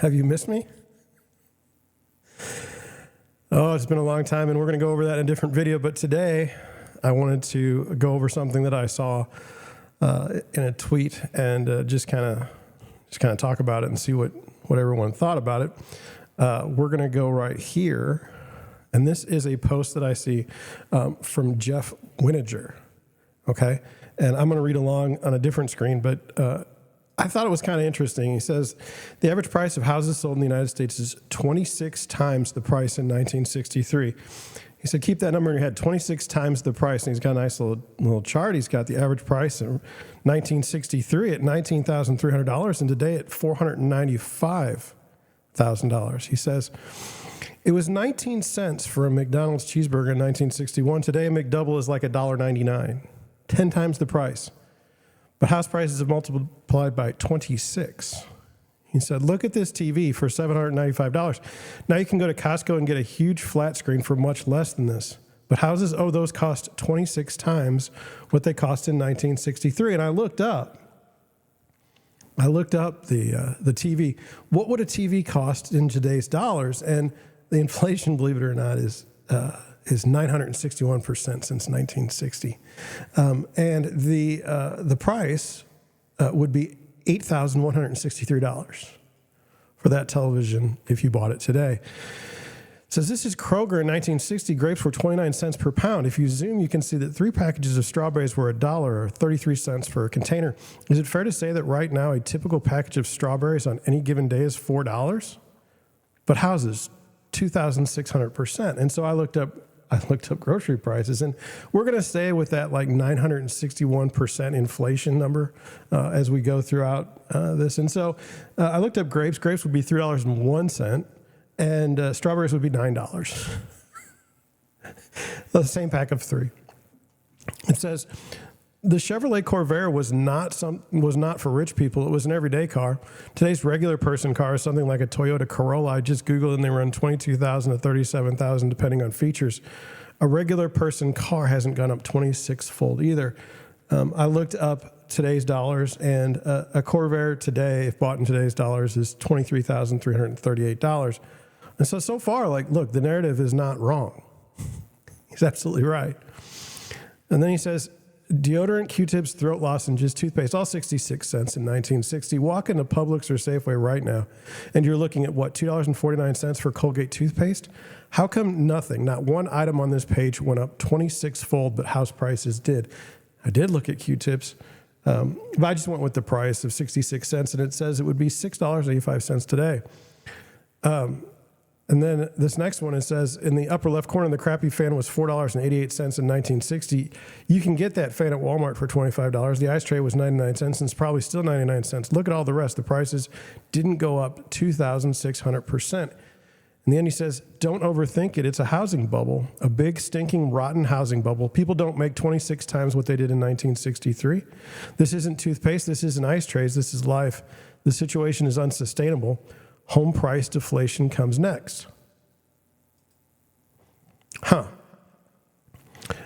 Have you missed me? Oh, it's been a long time, and we're going to go over that in a different video. But today, I wanted to go over something that I saw in a tweet and just kind of talk about it and see what everyone thought about it. We're going to go right here, and this is a post that I see from Jeff Weniger. Okay, and I'm going to read along on a different screen, but I thought it was kind of interesting. He says, the average price of houses sold in the United States is 26 times the price in 1963. He said, keep that number in your head, 26 times the price. And he's got a nice little chart. He's got the average price in 1963 at $19,300 and today at $495,000. He says, it was 19 cents for a McDonald's cheeseburger in 1961. Today, a McDouble is like $1.99, 10 times the price. But house prices have multiplied by 26. He said, look at this TV for $795. Now you can go to Costco and get a huge flat screen for much less than this. But houses, those cost 26 times what they cost in 1963. And I looked up the TV. What would a TV cost in today's dollars? And the inflation, believe it or not, is 961% since 1960. And the price would be $8,163 for that television if you bought it today. It says this is Kroger in 1960. Grapes were 29 cents per pound. If you zoom, you can see that 3 packages of strawberries were $1 or 33 cents for a container. Is it fair to say that right now a typical package of strawberries on any given day is $4? But houses, 2,600%. And so I looked up grocery prices, and we're going to stay with that like 961% inflation number as we go throughout this. And so I looked up grapes. Grapes would be $3.01, and strawberries would be $9. The same pack of 3. It says the Chevrolet Corvair was not for rich people. It was an everyday car. Today's regular person car is something like a Toyota Corolla. I just Googled and they run $22,000 to $37,000 depending on features. A regular person car hasn't gone up 26-fold either. I looked up today's dollars, and a Corvair today, if bought in today's dollars, is $23,338. And so far, look, the narrative is not wrong. He's absolutely right. And then he says, deodorant, Q-tips, throat lozenges, toothpaste, all 66 cents in 1960. Walk into Publix or Safeway right now, and you're looking at, $2.49 for Colgate toothpaste? How come nothing, not one item on this page went up 26-fold, but house prices did? I did look at Q-tips, but I just went with the price of 66 cents, and it says it would be $6.85 today. And then this next one, it says, in the upper left corner, the crappy fan was $4.88 in 1960. You can get that fan at Walmart for $25. The ice tray was 99 cents, and it's probably still 99 cents. Look at all the rest. The prices didn't go up 2,600%. In the end, he says, don't overthink it. It's a housing bubble, a big, stinking, rotten housing bubble. People don't make 26 times what they did in 1963. This isn't toothpaste. This isn't ice trays. This is life. The situation is unsustainable. Home price deflation comes next.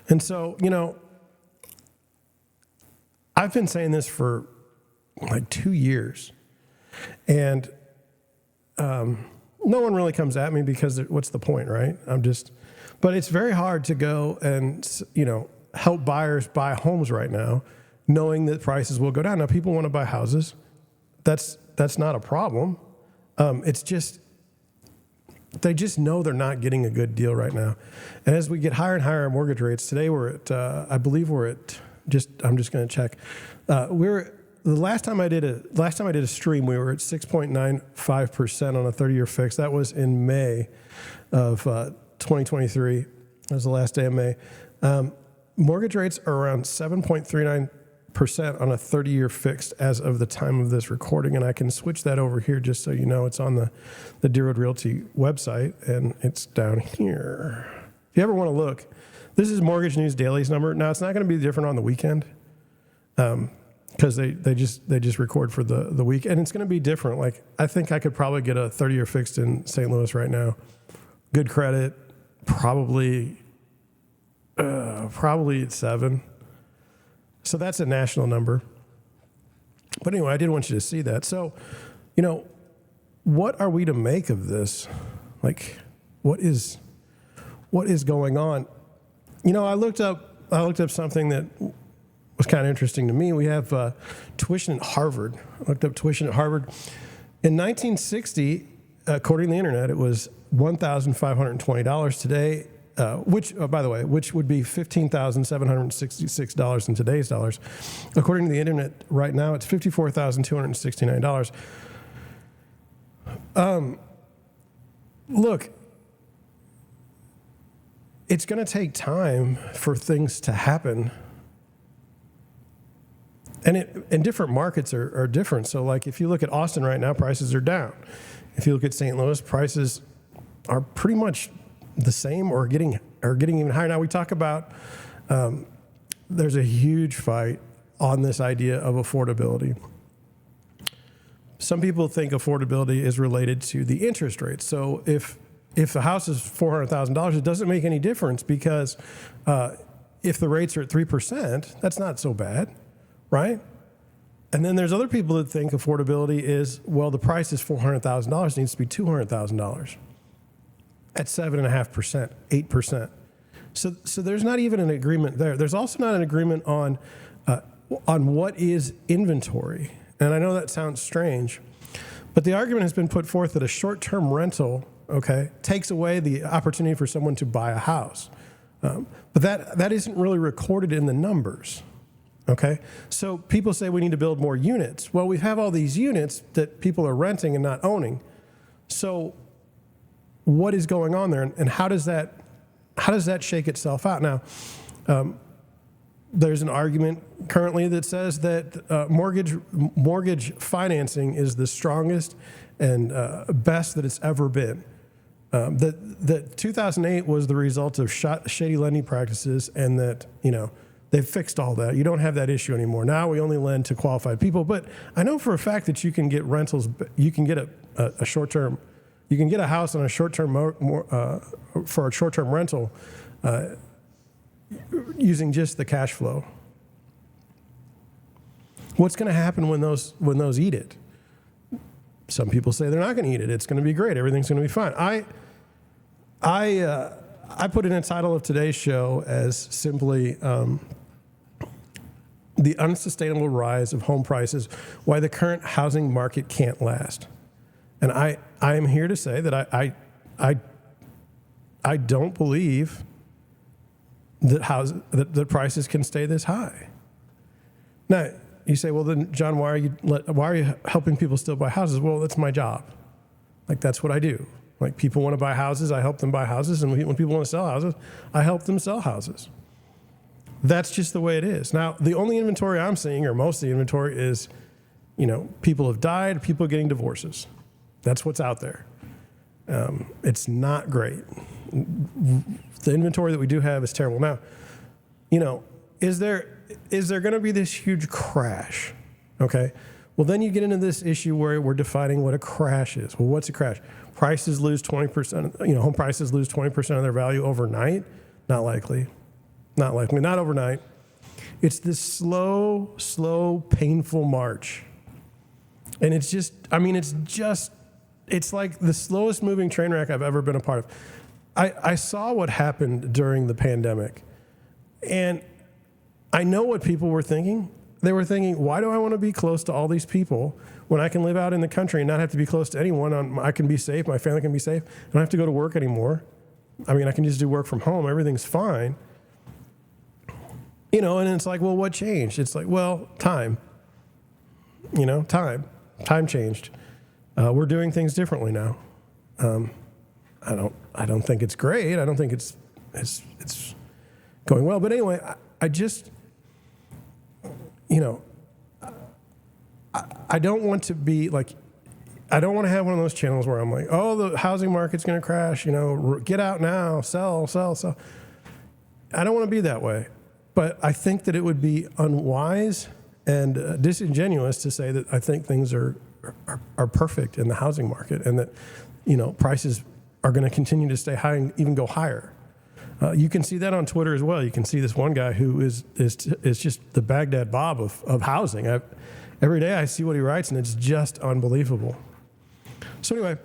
And so, I've been saying this for like 2 years, and no one really comes at me because what's the point, right? But it's very hard to go and, help buyers buy homes right now, knowing that prices will go down. Now, people want to buy houses. That's not a problem. It's just, they just know they're not getting a good deal right now. And as we get higher and higher mortgage rates, today we're at, I'm just going to check. The last time I did a stream, we were at 6.95% on a 30-year fix. That was in May of 2023. That was the last day of May. Mortgage rates are around 7.39% on a 30-year fixed as of the time of this recording, and I can switch that over here just so you know. It's on the Deerwood Realty website, and it's down here. If you ever want to look, this is Mortgage News Daily's number. Now, it's not going to be different on the weekend because they just record for the week, and it's going to be different. Like, I think I could probably get a 30-year fixed in St. Louis right now. Good credit, probably at 7. So that's a national number. But anyway, I did want you to see that. So, what are we to make of this? Like, what is going on? You know, I looked up something that was kind of interesting to me. We have tuition at Harvard. I looked up tuition at Harvard. In 1960, according to the internet, it was $1,520 today, which, by the way, which would be $15,766 in today's dollars. According to the internet, right now, it's $54,269. Look, it's going to take time for things to happen. And different markets are different. So, like, if you look at Austin right now, prices are down. If you look at St. Louis, prices are pretty much the same or getting even higher. Now, we talk about there's a huge fight on this idea of affordability. Some people think affordability is related to the interest rate. So if the house is $400,000, it doesn't make any difference because if the rates are at 3%, that's not so bad, right? And then there's other people that think affordability is, well, the price is $400,000, it needs to be $200,000 at 7.5%, 8%. So there's not even an agreement there. There's also not an agreement on what is inventory. And I know that sounds strange, but the argument has been put forth that a short-term rental, okay, takes away the opportunity for someone to buy a house. But that isn't really recorded in the numbers, okay? So people say we need to build more units. Well, we have all these units that people are renting and not owning. So what is going on there, and how does that shake itself out? Now, there's an argument currently that says that mortgage financing is the strongest and best that it's ever been. That 2008 was the result of shady lending practices, and that, you know, they've fixed all that. You don't have that issue anymore. Now we only lend to qualified people. But I know for a fact that you can get rentals. You can get a short-term. You can get a house on a short-term for a short-term rental. Using just the cash flow. What's going to happen when those eat it? Some people say they're not going to eat it. It's going to be great. Everything's going to be fine. I put in a title of today's show as simply the unsustainable rise of home prices, why the current housing market can't last. And I am here to say that I don't believe that prices can stay this high. Now, you say, well, then, John, why are you helping people still buy houses? Well, that's my job. Like, that's what I do. Like, people want to buy houses, I help them buy houses, and when people want to sell houses, I help them sell houses. That's just the way it is. Now, the only inventory I'm seeing, or most of the inventory, is, you know, people have died, people getting divorces. That's what's out there. It's not great. The inventory that we do have is terrible. Now, you know, is there going to be this huge crash? Okay. Well, then you get into this issue where we're defining what a crash is. Well, what's a crash? Prices lose 20%. You know, home prices lose 20% of their value overnight. Not likely. Not likely. Not overnight. It's this slow, painful march. And it's just, I mean, it's like the slowest moving train wreck I've ever been a part of. I saw what happened during the pandemic, and I know what people were thinking. They were thinking, why do I want to be close to all these people when I can live out in the country and not have to be close to anyone? I can be safe. My family can be safe. I don't have to go to work anymore. I mean, I can just do work from home. Everything's fine. You know, and it's like, well, what changed? It's like, well, time. You know, time. Time changed. We're doing things differently now. I don't think it's great. I don't think it's going well. But anyway, I just, you know, I don't want to be like, I don't want to have one of those channels where I'm like, oh, the housing market's going to crash, you know, get out now, sell. I don't want to be that way. But I think that it would be unwise and disingenuous to say that I think things are perfect in the housing market, and that, you know, prices are going to continue to stay high and even go higher. You can see that on Twitter as well. You can see this one guy who is just the Baghdad Bob of housing. Every day I see what he writes, and it's just unbelievable. So anyway,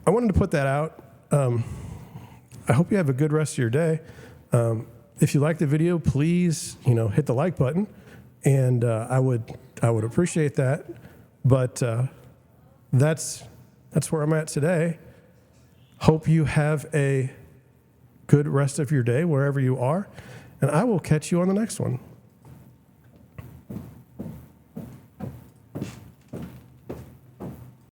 I wanted to put that out. I hope you have a good rest of your day. If you like the video, please, hit the like button, and I would appreciate that. But that's where I'm at today. Hope you have a good rest of your day wherever you are, and I will catch you on the next one.